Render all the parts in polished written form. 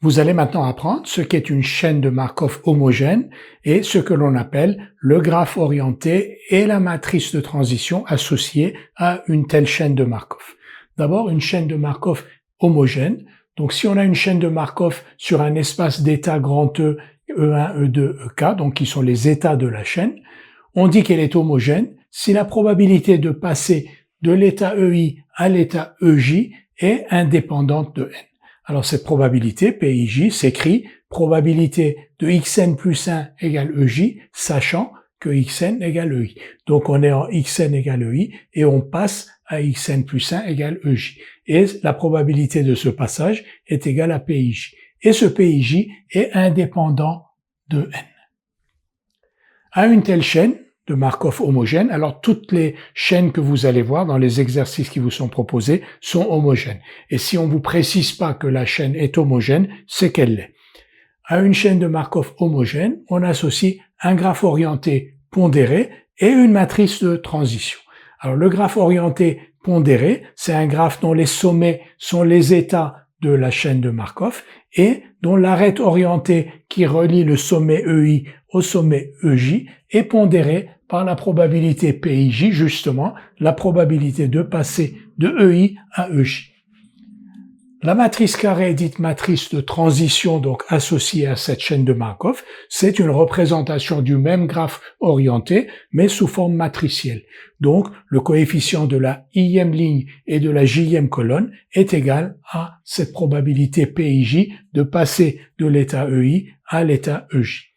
Vous allez maintenant apprendre ce qu'est une chaîne de Markov homogène et ce que l'on appelle le graphe orienté et la matrice de transition associée à une telle chaîne de Markov. D'abord, une chaîne de Markov homogène. Donc, si on a une chaîne de Markov sur un espace d'état grand E, E1, E2, EK, donc qui sont les états de la chaîne, on dit qu'elle est homogène si la probabilité de passer de l'état EI à l'état EJ est indépendante de n. Alors cette probabilité, PIJ, s'écrit probabilité de xn plus 1 égale EJ, sachant que xn égale EI. Donc on est en xn égale EI et on passe à xn plus 1 égale EJ. Et la probabilité de ce passage est égale à PIJ. Et ce PIJ est indépendant de n. À une telle chaîne de Markov homogène, alors toutes les chaînes que vous allez voir dans les exercices qui vous sont proposés sont homogènes. Et si on ne vous précise pas que la chaîne est homogène, c'est qu'elle l'est. À une chaîne de Markov homogène, on associe un graphe orienté pondéré et une matrice de transition. Alors le graphe orienté pondéré, c'est un graphe dont les sommets sont les états de la chaîne de Markov et dont l'arête orientée qui relie le sommet EI au sommet EJ est pondérée par la probabilité PIJ, justement, la probabilité de passer de EI à EJ. La matrice carrée dite matrice de transition, donc associée à cette chaîne de Markov, c'est une représentation du même graphe orienté, mais sous forme matricielle. Donc, le coefficient de la i-ème ligne et de la j-ème colonne est égal à cette probabilité PIJ de passer de l'état EI à l'état EJ.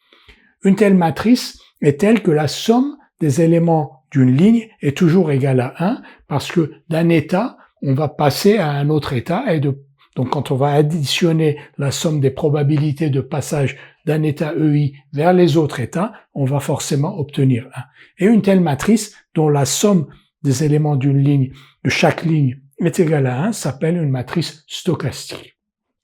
Une telle matrice est telle que la somme des éléments d'une ligne est toujours égale à 1 parce que d'un état, on va passer à un autre état et donc quand on va additionner la somme des probabilités de passage d'un état EI vers les autres états, on va forcément obtenir 1. Et une telle matrice dont la somme des éléments d'une ligne, de chaque ligne, est égale à 1 s'appelle une matrice stochastique.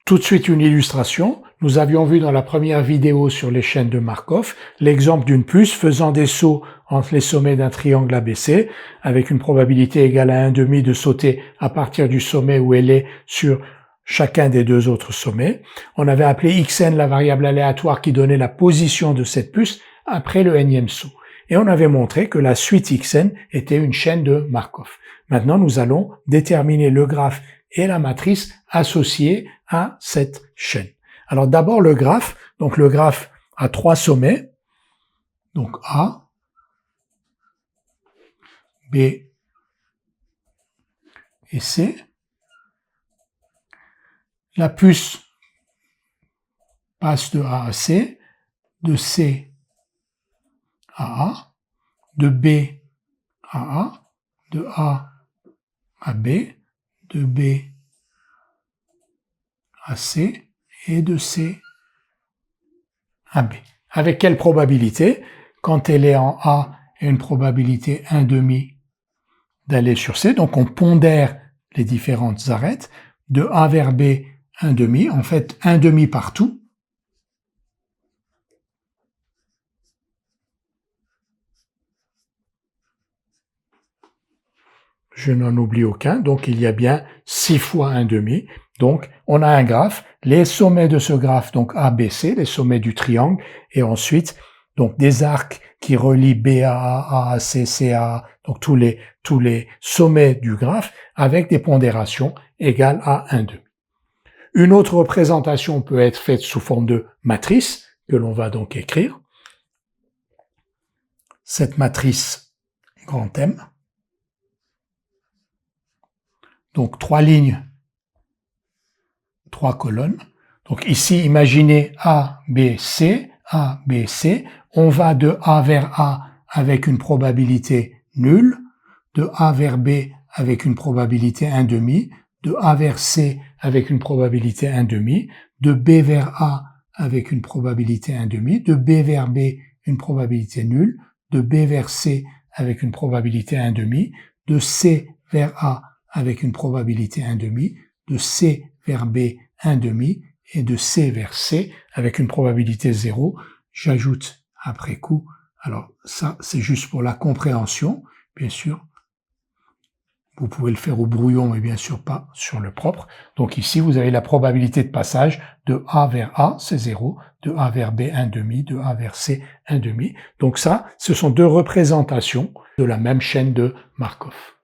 Tout de suite une illustration. Nous avions vu dans la première vidéo sur les chaînes de Markov l'exemple d'une puce faisant des sauts entre les sommets d'un triangle ABC avec une probabilité égale à 1,5 de sauter à partir du sommet où elle est sur chacun des deux autres sommets. On avait appelé xn la variable aléatoire qui donnait la position de cette puce après le nème saut. Et on avait montré que la suite xn était une chaîne de Markov. Maintenant, nous allons déterminer le graphe et la matrice associée à cette chaîne. Alors d'abord le graphe. Donc le graphe a 3 sommets. Donc A, B et C. La puce passe de A à C, de C à A, de B à A, de A à B, de B à C et de C à B. Avec quelle probabilité? Quand elle est en A, il y a une probabilité 1,5 d'aller sur C, donc on pondère les différentes arêtes. De A vers B, 1,5, en fait 1,5 partout. Je n'en oublie aucun, donc il y a bien 6 fois 1,5. Donc on a un graphe, les sommets de ce graphe, donc A, B, C, les sommets du triangle, et ensuite donc des arcs qui relient B à A, A à C, C à A, donc tous les sommets du graphe avec des pondérations égales à 1,5. Une autre représentation peut être faite sous forme de matrice, que l'on va donc écrire. Cette matrice grand M. Donc 3 lignes, 3 colonnes. Donc ici, imaginez A, B, C, A, B, C. On va de A vers A avec une probabilité nulle, de A vers B avec une probabilité 1,5, de A vers C avec une probabilité 1,5, de B vers A avec une probabilité 1,5, de B vers B une probabilité nulle, de B vers C avec une probabilité 1,5, de C vers A avec une probabilité 1,5, de C vers B 1,5 et de C vers C avec une probabilité 0. J'ajoute après coup, alors ça c'est juste pour la compréhension, bien sûr. Vous pouvez le faire au brouillon, mais bien sûr pas sur le propre. Donc ici, vous avez la probabilité de passage de A vers A, c'est 0, de A vers B, 1,5, de A vers C, 1,5. Donc ça, ce sont deux représentations de la même chaîne de Markov.